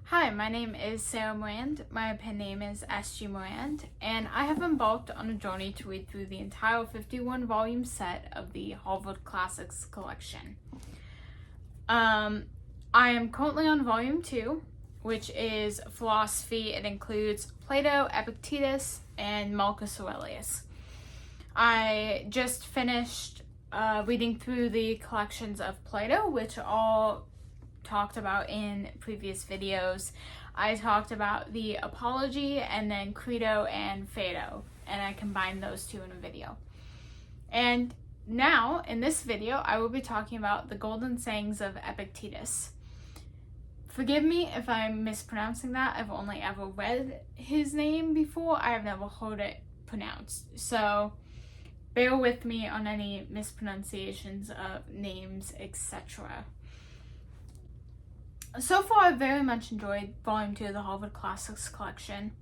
Hi, my name is Sarah Morand. My pen name is SG Morand, and I have embarked on a journey to read through the entire 51-volume set of the Harvard Classics collection. I am currently on volume 2, which is philosophy. It includes Plato, Epictetus, and Marcus Aurelius. I just finished reading through the collections of Plato, which are all talked about in previous videos. I talked about the Apology and then Credo and Phaedo, and I combined those two in a video. And now, in this video, I will be talking about the golden sayings of Epictetus. Forgive me if I'm mispronouncing that. I've only ever read his name before. I have never heard it pronounced. So bear with me on any mispronunciations of names, etc. So far, I've very much enjoyed Volume 2 of the Harvard Classics collection,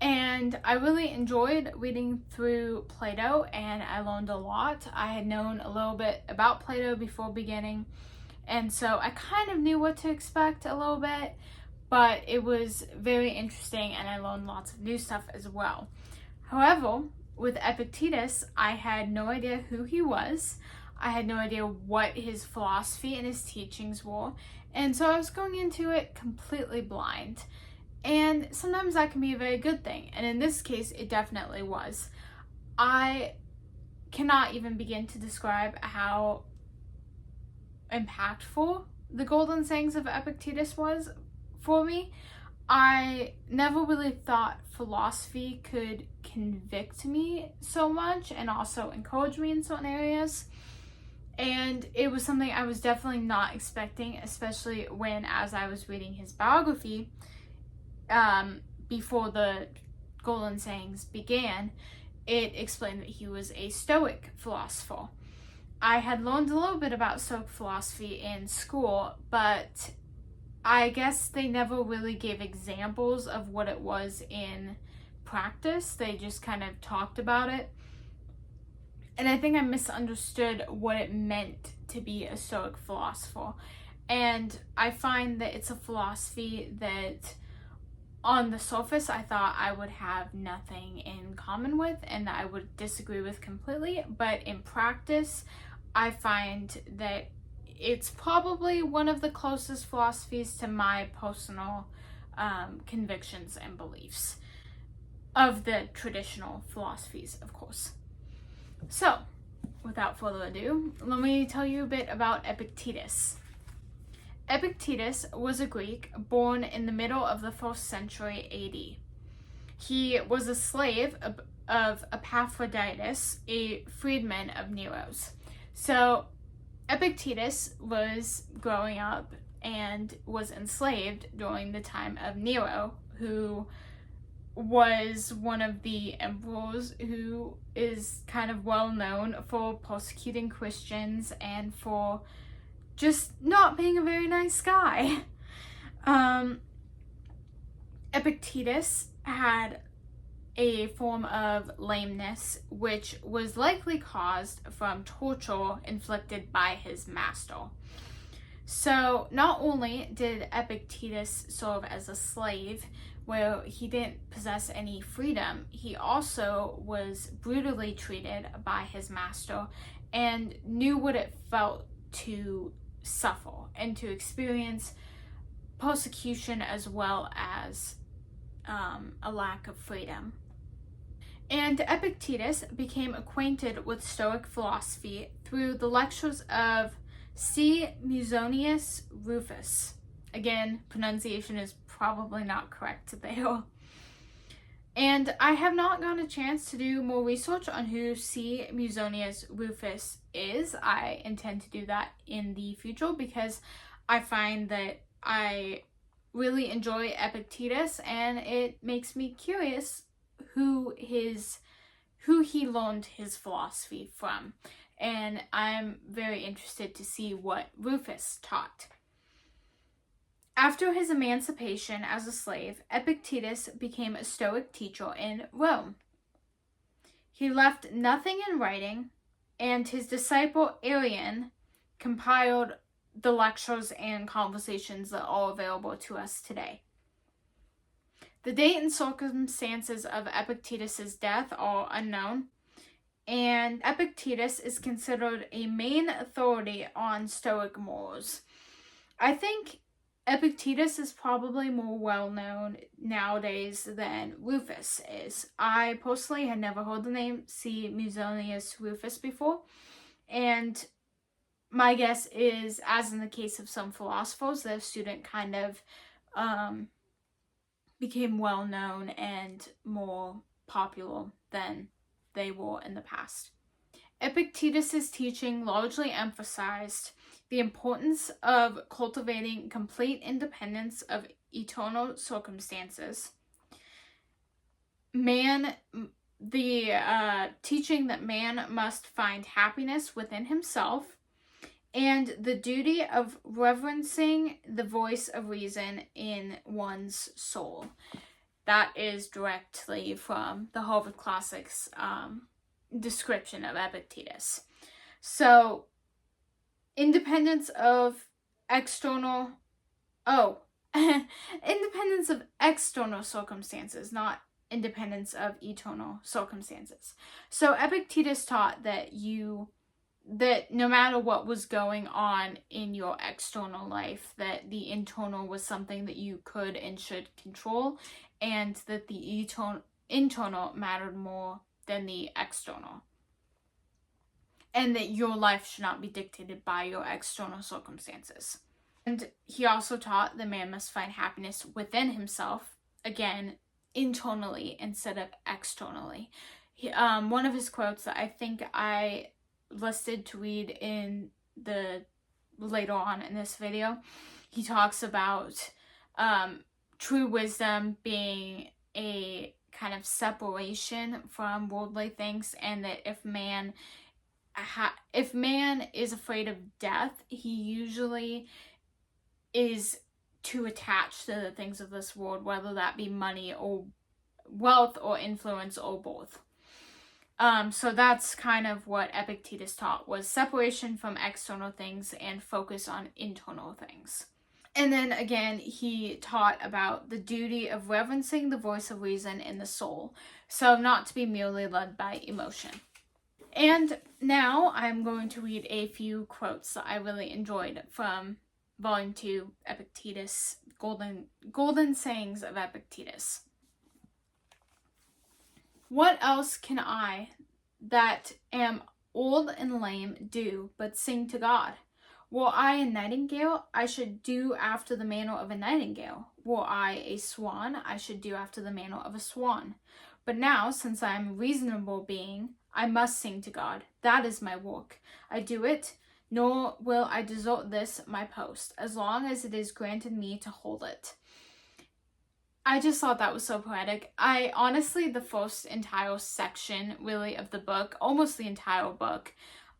and I really enjoyed reading through Plato, and I learned a lot. I had known a little bit about Plato before beginning, and so I kind of knew what to expect a little bit, but it was very interesting, and I learned lots of new stuff as well. However, with Epictetus, I had no idea who he was. I had no idea what his philosophy and his teachings were, and so I was going into it completely blind. And sometimes that can be a very good thing, and in this case, it definitely was. I cannot even begin to describe how impactful the golden sayings of Epictetus was for me. I never really thought philosophy could convict me so much and also encourage me in certain areas. And it was something I was definitely not expecting, especially when, as I was reading his biography, before the Golden Sayings began, it explained that he was a Stoic philosopher. I had learned a little bit about Stoic philosophy in school, but I guess they never really gave examples of what it was in practice. They just kind of talked about it. And I think I misunderstood what it meant to be a Stoic philosopher. And I find that it's a philosophy that on the surface I thought I would have nothing in common with and that I would disagree with completely. But in practice, I find that it's probably one of the closest philosophies to my personal convictions and beliefs of the traditional philosophies, of course. So, without further ado, let me tell you a bit about Epictetus. Epictetus was a Greek born in the middle of the 1st century AD. He was a slave of Epaphroditus, a freedman of Nero's. So, Epictetus was growing up and was enslaved during the time of Nero, who was one of the emperors who is kind of well known for persecuting Christians and for just not being a very nice guy. Epictetus had a form of lameness which was likely caused from torture inflicted by his master. So not only did Epictetus serve as a slave, where he didn't possess any freedom, he also was brutally treated by his master and knew what it felt to suffer and to experience persecution as well as a lack of freedom. And Epictetus became acquainted with Stoic philosophy through the lectures of C. Musonius Rufus. Again, pronunciation is probably not correct there. And I have not gotten a chance to do more research on who C. Musonius Rufus is. I intend to do that in the future because I find that I really enjoy Epictetus and it makes me curious who he learned his philosophy from. And I'm very interested to see what Rufus taught. After his emancipation as a slave, Epictetus became a Stoic teacher in Rome. He left nothing in writing, and his disciple Arian compiled the lectures and conversations that are available to us today. The date and circumstances of Epictetus' death are unknown, and Epictetus is considered a main authority on Stoic morals. I think Epictetus is probably more well known nowadays than Rufus is. I personally had never heard the name C. Musonius Rufus before, and my guess is, as in the case of some philosophers, their student kind of became well known and more popular than they were in the past. Epictetus' teaching largely emphasized the importance of cultivating complete independence of eternal circumstances. The teaching that man must find happiness within himself, and the duty of reverencing the voice of reason in one's soul. That is directly from the Harvard Classics description of Epictetus. So, independence of external circumstances, not independence of eternal circumstances. So Epictetus taught that no matter what was going on in your external life, that the internal was something that you could and should control, and that the internal mattered more than the external. And that your life should not be dictated by your external circumstances. And he also taught that man must find happiness within himself, again, internally instead of externally. One of his quotes that I think I listed to read in later on in this video, he talks about true wisdom being a kind of separation from worldly things, and that if man is afraid of death, he usually is too attached to the things of this world, whether that be money or wealth or influence or both. So that's kind of what Epictetus taught, was separation from external things and focus on internal things. And then again, he taught about the duty of reverencing the voice of reason in the soul, so not to be merely led by emotion. And now I'm going to read a few quotes that I really enjoyed from Volume 2, Epictetus, Golden Sayings of Epictetus. What else can I, that am old and lame, do but sing to God? Were I a nightingale, I should do after the manner of a nightingale. Were I a swan, I should do after the manner of a swan. But now, since I am a reasonable being, I must sing to God. That is my work. I do it, nor will I desert this my post, as long as it is granted me to hold it. I just thought that was so poetic. I honestly, the first entire section, really, of the book, almost the entire book,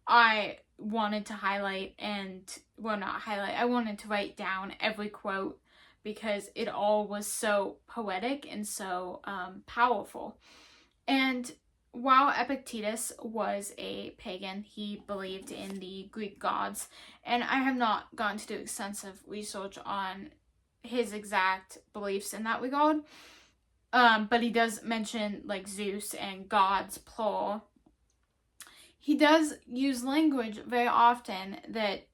I wanted to highlight I wanted to write down every quote, because it all was so poetic and so powerful. And while Epictetus was a pagan, he believed in the Greek gods, and I have not gone to do extensive research on his exact beliefs in that regard, but he does mention like Zeus and gods plural. He does use language very often that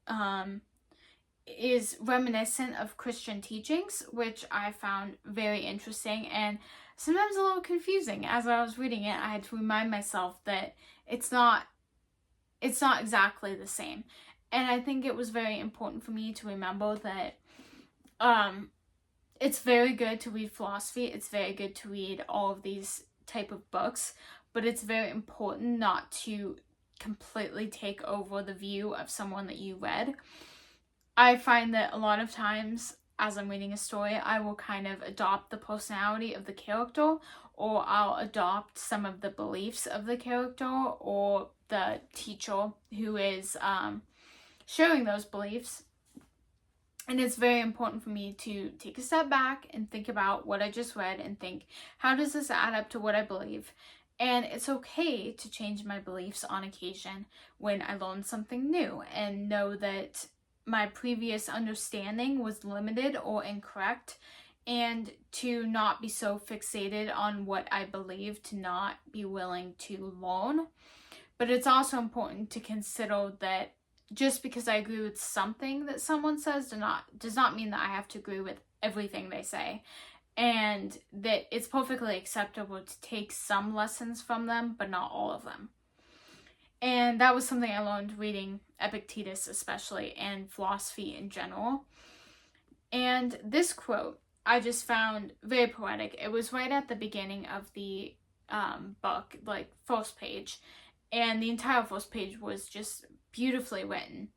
is reminiscent of Christian teachings, which I found very interesting and sometimes a little confusing. As I was reading it, I had to remind myself that it's not exactly the same. And I think it was very important for me to remember that it's very good to read philosophy. It's very good to read all of these type of books, but it's very important not to completely take over the view of someone that you read. I find that a lot of times as I'm reading a story, I will kind of adopt the personality of the character, or I'll adopt some of the beliefs of the character or the teacher who is sharing those beliefs. And it's very important for me to take a step back and think about what I just read and think, how does this add up to what I believe? And it's okay to change my beliefs on occasion when I learn something new, and know that my previous understanding was limited or incorrect, and to not be so fixated on what I believe, to not be willing to learn. But it's also important to consider that just because I agree with something that someone says does not mean that I have to agree with everything they say, and that it's perfectly acceptable to take some lessons from them, but not all of them. And that was something I learned reading Epictetus especially, and philosophy in general. And this quote I just found very poetic. It was right at the beginning of the book, like first page, and the entire first page was just beautifully written.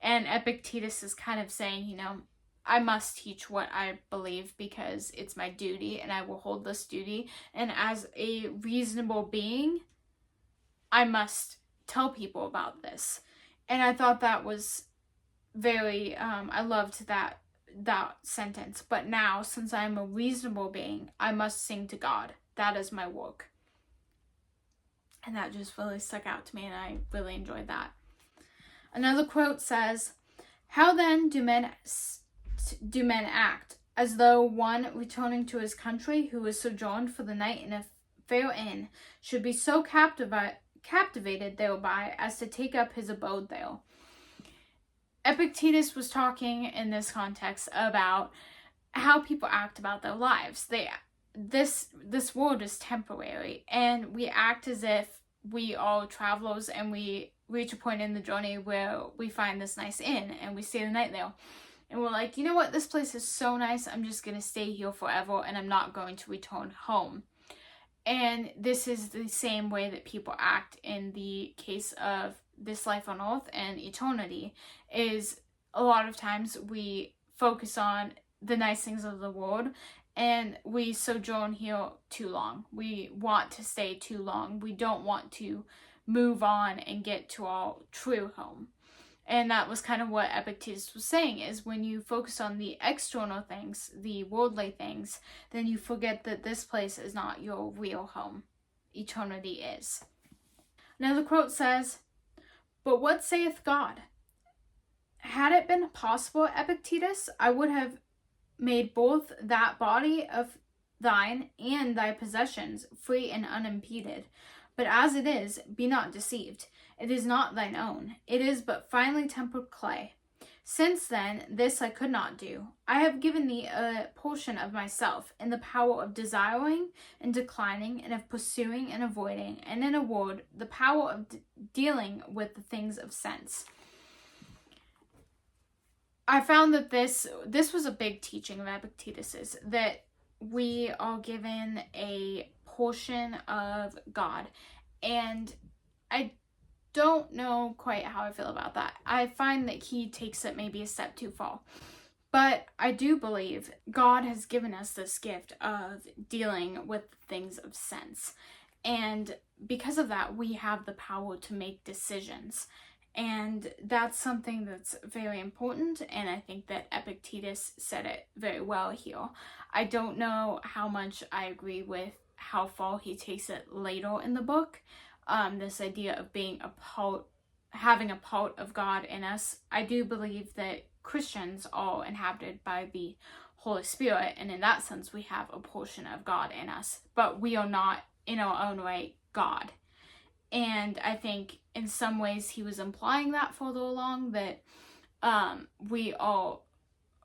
And Epictetus is kind of saying, you know, I must teach what I believe because it's my duty, and I will hold this duty. And as a reasonable being, I must tell people about this. And I thought that was very, I loved that sentence. But now, since I am a reasonable being, I must sing to God. That is my work. And that just really stuck out to me, and I really enjoyed that. Another quote says, "How then do men act? As though one returning to his country who is sojourned for the night in a fair inn should be so captivated thereby as to take up his abode there." Epictetus was talking in this context about how people act about their lives. This world is temporary, and we act as if we are travelers, and we reach a point in the journey where we find this nice inn and we stay the night there. And we're like, you know what, this place is so nice, I'm just going to stay here forever, and I'm not going to return home. And this is the same way that people act in the case of this life on earth and eternity. Is a lot of times we focus on the nice things of the world, and we sojourn here too long. We want to stay too long. We don't want to move on and get to our true home. And that was kind of what Epictetus was saying, is when you focus on the external things, the worldly things, then you forget that this place is not your real home. Eternity is. Another quote says, "But what saith God? Had it been possible, Epictetus, I would have made both that body of thine and thy possessions free and unimpeded. But as it is, be not deceived. It is not thine own. It is but finely tempered clay. Since then this I could not do, I have given thee a portion of myself, in the power of desiring and declining, and of pursuing and avoiding, and in a word, the power of dealing with the things of sense." I found that this was a big teaching of Epictetus's, that we are given a portion of God. And I don't know quite how I feel about that. I find that he takes it maybe a step too far. But I do believe God has given us this gift of dealing with things of sense. And because of that, we have the power to make decisions. And that's something that's very important, and I think that Epictetus said it very well here. I don't know how much I agree with how far he takes it later in the book. This idea of having a part of God in us. I do believe that Christians are inhabited by the Holy Spirit, and in that sense we have a portion of God in us, but we are not in our own right God. And I think in some ways he was implying that further along, that we are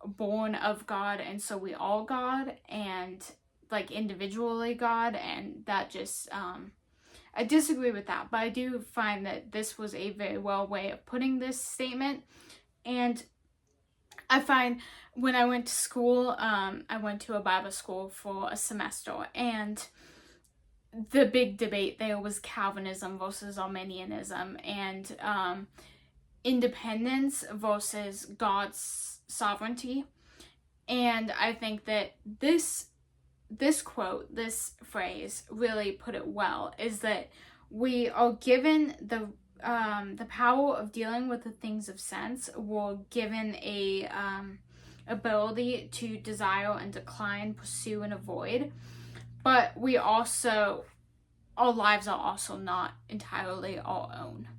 born of God, and so we are God, and like individually God, and that just I disagree with that, but I do find that this was a very well way of putting this statement. And I find when I went to school, I went to a Bible school for a semester, and the big debate there was Calvinism versus Arminianism, and independence versus God's sovereignty. And I think that this quote, this phrase really put it well, is that we are given the power of dealing with the things of sense. We're given a ability to desire and decline, pursue and avoid. But our lives are also not entirely our own.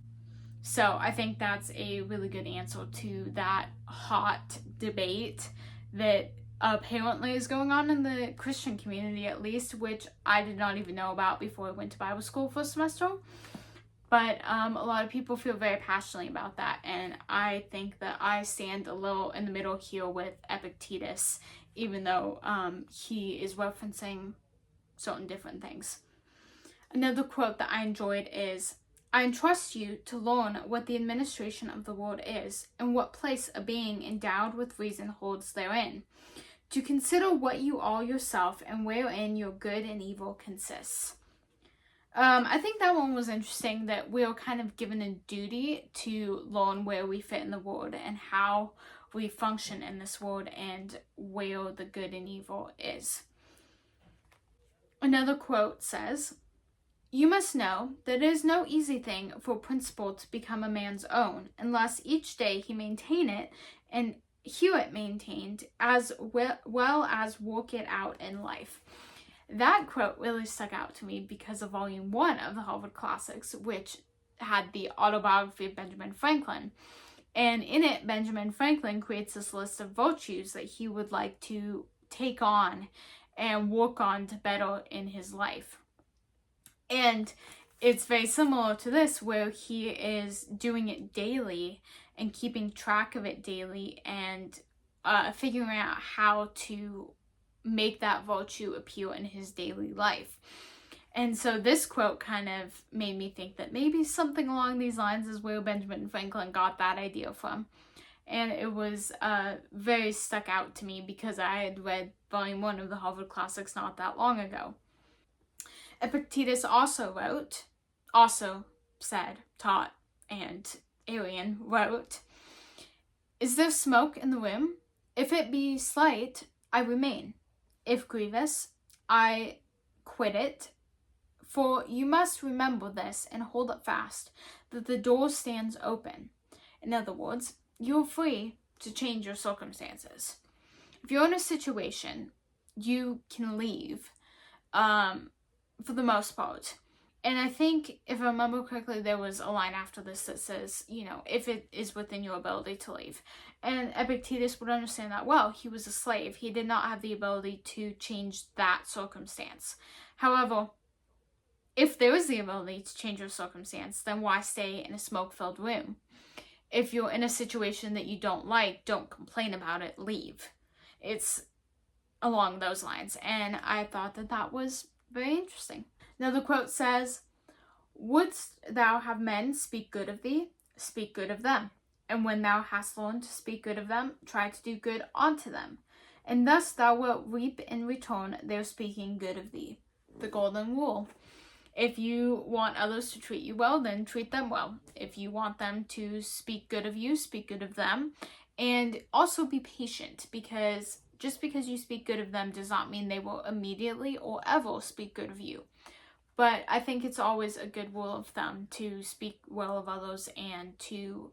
So I think that's a really good answer to that hot debate that apparently is going on in the Christian community, at least, which I did not even know about before I went to Bible school for a semester. But a lot of people feel very passionately about that, and I think that I stand a little in the middle here with Epictetus, even though he is referencing certain different things. Another quote that I enjoyed is, "I entrust you to learn what the administration of the world is, and what place a being endowed with reason holds therein. To consider what you are yourself, and wherein your good and evil consists." I think that one was interesting, that we're kind of given a duty to learn where we fit in the world and how we function in this world and where the good and evil is. Another quote says, "You must know that it is no easy thing for a principle to become a man's own, unless each day he maintain it and hear it maintained, as well as work it out in life." That quote really stuck out to me because of Volume 1 of the Harvard Classics, which had the autobiography of Benjamin Franklin. And in it, Benjamin Franklin creates this list of virtues that he would like to take on and work on to better in his life. And it's very similar to this, where he is doing it daily and keeping track of it daily and figuring out how to make that virtue appear in his daily life. And so this quote kind of made me think that maybe something along these lines is where Benjamin Franklin got that idea from. And it was very stuck out to me because I had read Volume 1 of the Harvard Classics not that long ago. Epictetus also said, taught, and alien wrote, "Is there smoke in the room? If it be slight, I remain. If grievous, I quit it. For you must remember this and hold it fast, that the door stands open." In other words, you're free to change your circumstances. If you're in a situation, you can leave, for the most part. And I think, if I remember correctly, there was a line after this that says, if it is within your ability to leave. And Epictetus would understand that well. He was a slave. He did not have the ability to change that circumstance. However, if there is the ability to change your circumstance, then why stay in a smoke-filled room? If you're in a situation that you don't like, don't complain about it, leave. It's along those lines. And I thought that was very interesting. Another quote says, "Wouldst thou have men speak good of thee? Speak good of them. And when thou hast learned to speak good of them, try to do good unto them. And thus thou wilt reap in return their speaking good of thee." The golden rule. If you want others to treat you well, then treat them well. If you want them to speak good of you, speak good of them. And also be patient, because just because you speak good of them does not mean they will immediately or ever speak good of you. But I think it's always a good rule of thumb to speak well of others and to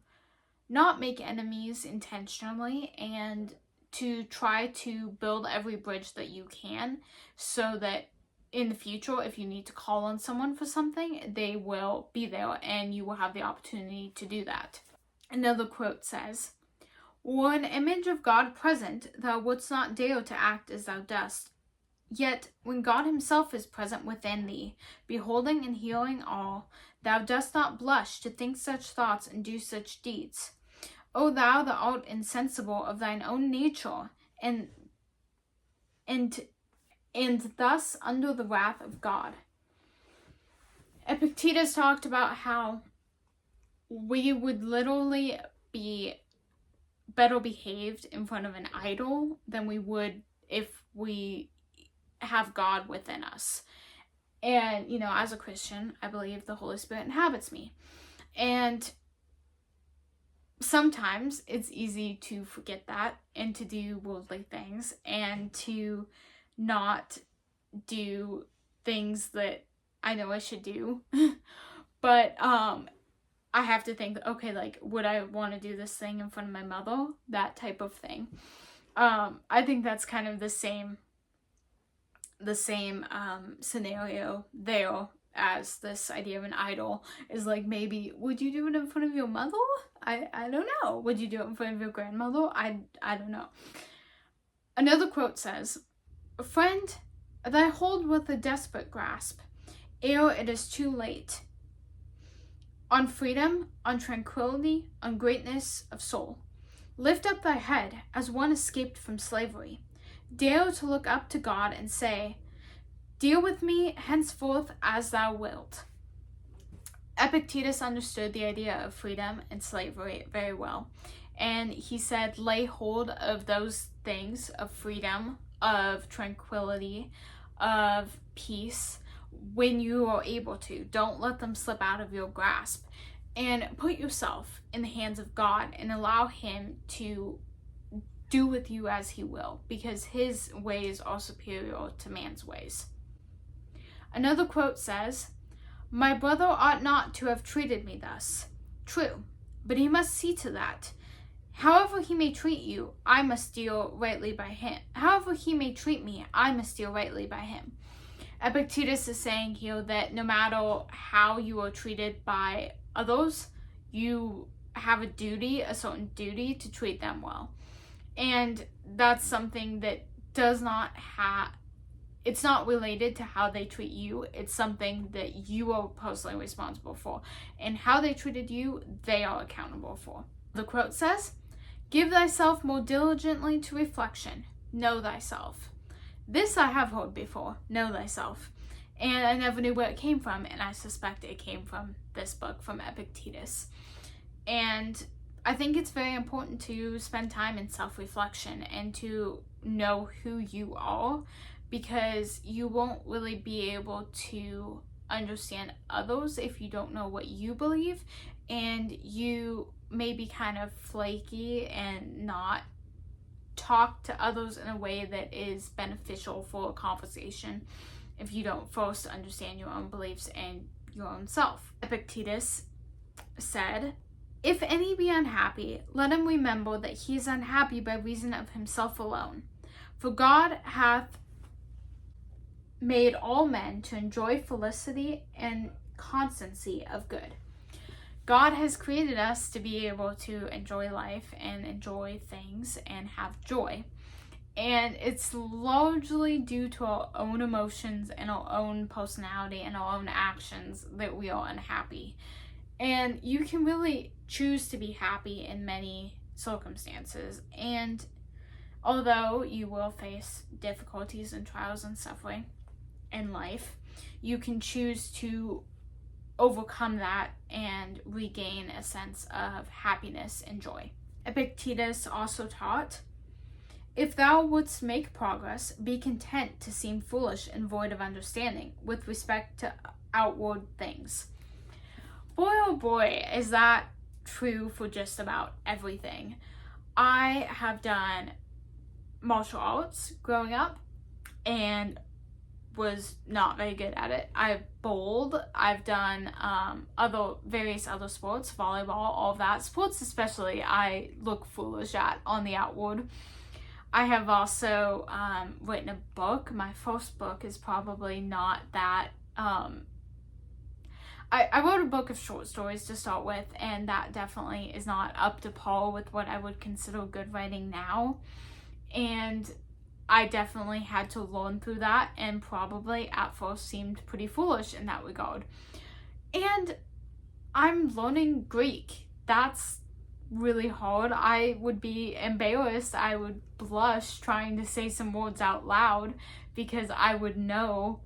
not make enemies intentionally, and to try to build every bridge that you can, so that in the future, if you need to call on someone for something, they will be there and you will have the opportunity to do that. Another quote says, "Were an image of God present, thou wouldst not dare to act as thou dost. Yet, when God himself is present within thee, beholding and hearing all, thou dost not blush to think such thoughts and do such deeds. O thou that art insensible of thine own nature, and thus under the wrath of God." Epictetus talked about how we would literally be better behaved in front of an idol than we would if we have God within us. And, as a Christian, I believe the Holy Spirit inhabits me. And sometimes it's easy to forget that and to do worldly things and to not do things that I know I should do. But I have to think, okay, would I want to do this thing in front of my mother? That type of thing. I think that's kind of the same scenario there as this idea of an idol is like, maybe, would you do it in front of your mother? I don't know. Would you do it in front of your grandmother? I don't know. Another quote says, "Friend, thy hold with a desperate grasp, ere it is too late, on freedom, on tranquility, on greatness of soul. Lift up thy head as one escaped from slavery. Dare to look up to God and say, deal with me henceforth as thou wilt." Epictetus understood the idea of freedom and slavery very well. And he said, lay hold of those things of freedom, of tranquility, of peace when you are able to. Don't let them slip out of your grasp. And put yourself in the hands of God and allow him to do with you as he will, because his ways are superior to man's ways. Another quote says, "My brother ought not to have treated me thus. True, but he must see to that. However he may treat you, I must deal rightly by him. However he may treat me, I must deal rightly by him." Epictetus is saying here that no matter how you are treated by others, you have a certain duty to treat them well. And that's something that it's not related to how they treat you. It's something that you are personally responsible for. And how they treated you, they are accountable for. The quote says, "Give thyself more diligently to reflection. Know thyself." This I have heard before, know thyself. And I never knew where it came from, and I suspect it came from this book, from Epictetus. And I think it's very important to spend time in self-reflection and to know who you are, because you won't really be able to understand others if you don't know what you believe, and you may be kind of flaky and not talk to others in a way that is beneficial for a conversation if you don't first understand your own beliefs and your own self. Epictetus said, "If any be unhappy, let him remember that he is unhappy by reason of himself alone. For God hath made all men to enjoy felicity and constancy of good." God has created us to be able to enjoy life and enjoy things and have joy. And it's largely due to our own emotions and our own personality and our own actions that we are unhappy. And you can really choose to be happy in many circumstances. And although you will face difficulties and trials and suffering in life, you can choose to overcome that and regain a sense of happiness and joy. Epictetus also taught, "If thou wouldst make progress, be content to seem foolish and void of understanding with respect to outward things." Boy, oh boy, is that true for just about everything. I have done martial arts growing up and was not very good at it. I've bowled, I've done various other sports, volleyball, all of that. Sports especially, I look foolish at on the outward. I have also written a book. My first book is probably not that... I wrote a book of short stories to start with, and that definitely is not up to par with what I would consider good writing now. And I definitely had to learn through that, and probably at first seemed pretty foolish in that regard. And I'm learning Greek. That's really hard. I would be embarrassed. I would blush trying to say some words out loud, because I would know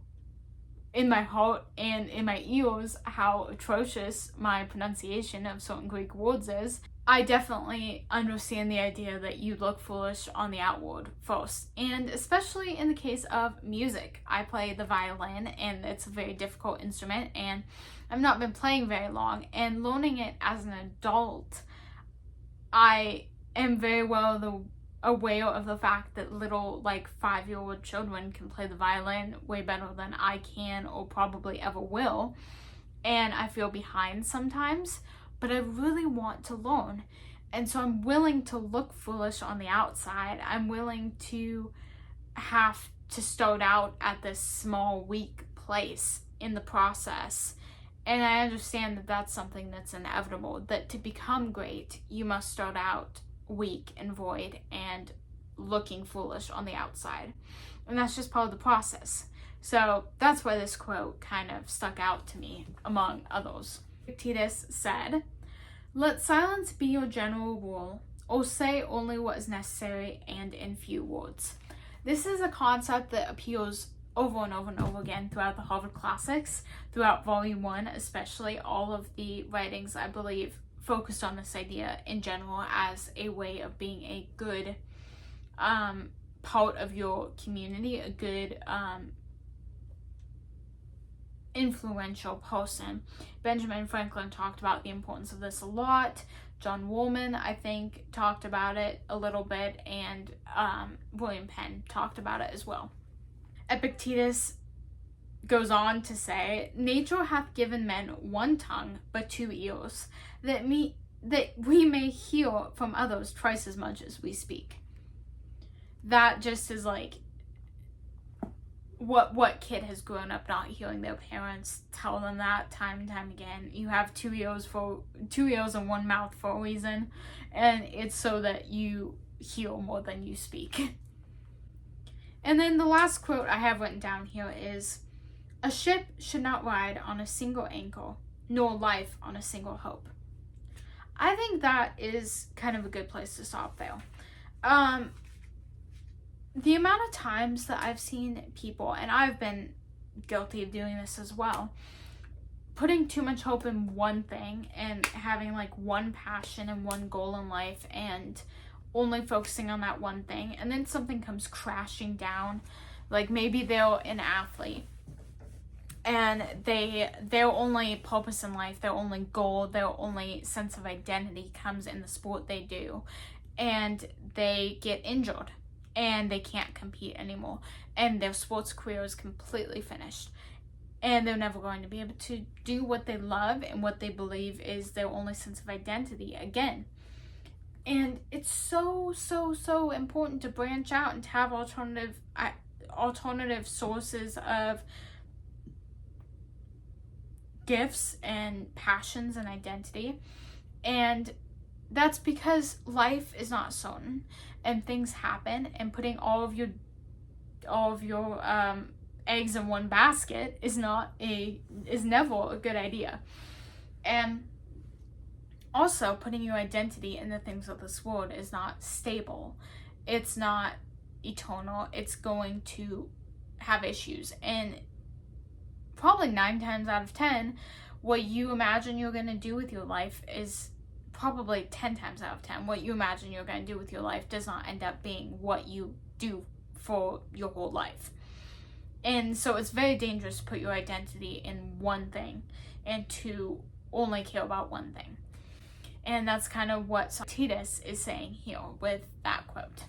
in my heart and in my ears how atrocious my pronunciation of certain Greek words is. I definitely understand the idea that you look foolish on the outward first, and especially in the case of music. I play the violin, and it's a very difficult instrument, and I've not been playing very long, and learning it as an adult, I am very well aware of the fact that little 5-year-old children can play the violin way better than I can or probably ever will, and I feel behind sometimes, but I really want to learn. And so I'm willing to look foolish on the outside. I'm willing to have to start out at this small, weak place in the process. And I understand that that's something that's inevitable, that to become great, you must start out weak and void and looking foolish on the outside. And that's just part of the process. So that's why this quote kind of stuck out to me, among others. Epictetus said, "Let silence be your general rule, or say only what is necessary and in few words." This is a concept that appeals over and over and over again throughout the Harvard Classics, throughout Volume 1 especially. All of the writings, I believe, focused on this idea in general as a way of being a good part of your community, a good influential person. Benjamin Franklin talked about the importance of this a lot. John Woolman, I think, talked about it a little bit, and William Penn talked about it as well. Epictetus goes on to say, "Nature hath given men one tongue, but two ears, that we may hear from others twice as much as we speak." That just is like, what kid has grown up not hearing their parents tell them that time and time again? You have two ears and one mouth for a reason, and it's so that you hear more than you speak. And then the last quote I have written down here is, "A ship should not ride on a single anchor, nor life on a single hope." I think that is kind of a good place to stop there. The amount of times that I've seen people, and I've been guilty of doing this as well, putting too much hope in one thing and having like one passion and one goal in life and only focusing on that one thing, and then something comes crashing down. Like maybe they're an athlete and their only purpose in life, their only goal, their only sense of identity comes in the sport they do, and they get injured and they can't compete anymore, and their sports career is completely finished, and they're never going to be able to do what they love and what they believe is their only sense of identity again. And it's so important to branch out and to have alternative sources of gifts and passions and identity. And that's because life is not certain and things happen, and putting all of your eggs in one basket is never a good idea. And also, putting your identity in the things of this world is not stable. It's not eternal. It's going to have issues. And probably 9 times out of 10, what you imagine you're going to do with your life is probably 10 times out of 10. What you imagine you're going to do with your life does not end up being what you do for your whole life. And so it's very dangerous to put your identity in one thing and to only care about one thing. And that's kind of what Epictetus is saying here with that quote.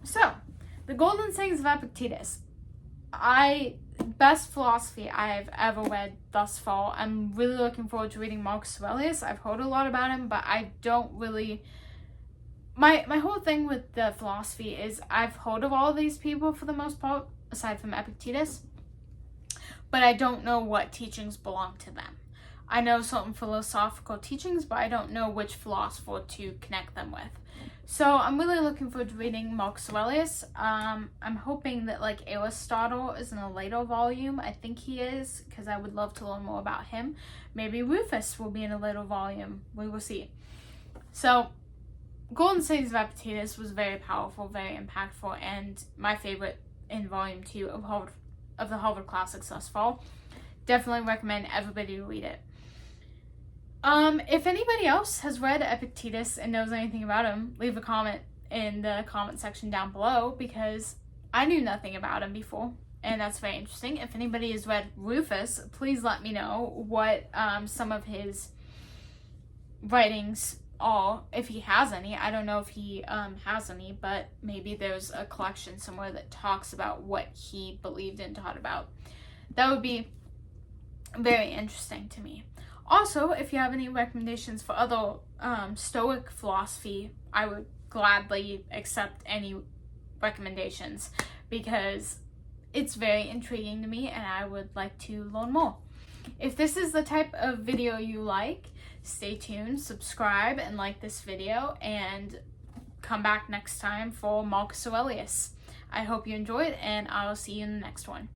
So, the golden sayings of Epictetus. Best philosophy I've ever read thus far. I'm really looking forward to reading Marcus Aurelius. I've heard a lot about him, but I don't really... My whole thing with the philosophy is I've heard of all of these people for the most part, aside from Epictetus, but I don't know what teachings belong to them. I know certain philosophical teachings, but I don't know which philosopher to connect them with. So I'm really looking forward to reading Marcus Aurelius. I'm hoping that like Aristotle is in a later volume. I think he is, because I would love to learn more about him. Maybe Rufus will be in a later volume. We will see. So Golden Sayings of Epictetus was very powerful, very impactful, and my favorite in volume 2 of the Harvard Classics thus far. Definitely recommend everybody to read it. If anybody else has read Epictetus and knows anything about him, leave a comment in the comment section down below, because I knew nothing about him before, and that's very interesting. If anybody has read Rufus, please let me know what some of his writings are, if he has any. I don't know if he has any, but maybe there's a collection somewhere that talks about what he believed and taught about. That would be very interesting to me. Also, if you have any recommendations for other Stoic philosophy, I would gladly accept any recommendations, because it's very intriguing to me and I would like to learn more. If this is the type of video you like, stay tuned, subscribe, and like this video, and come back next time for Marcus Aurelius. I hope you enjoyed, and I'll see you in the next one.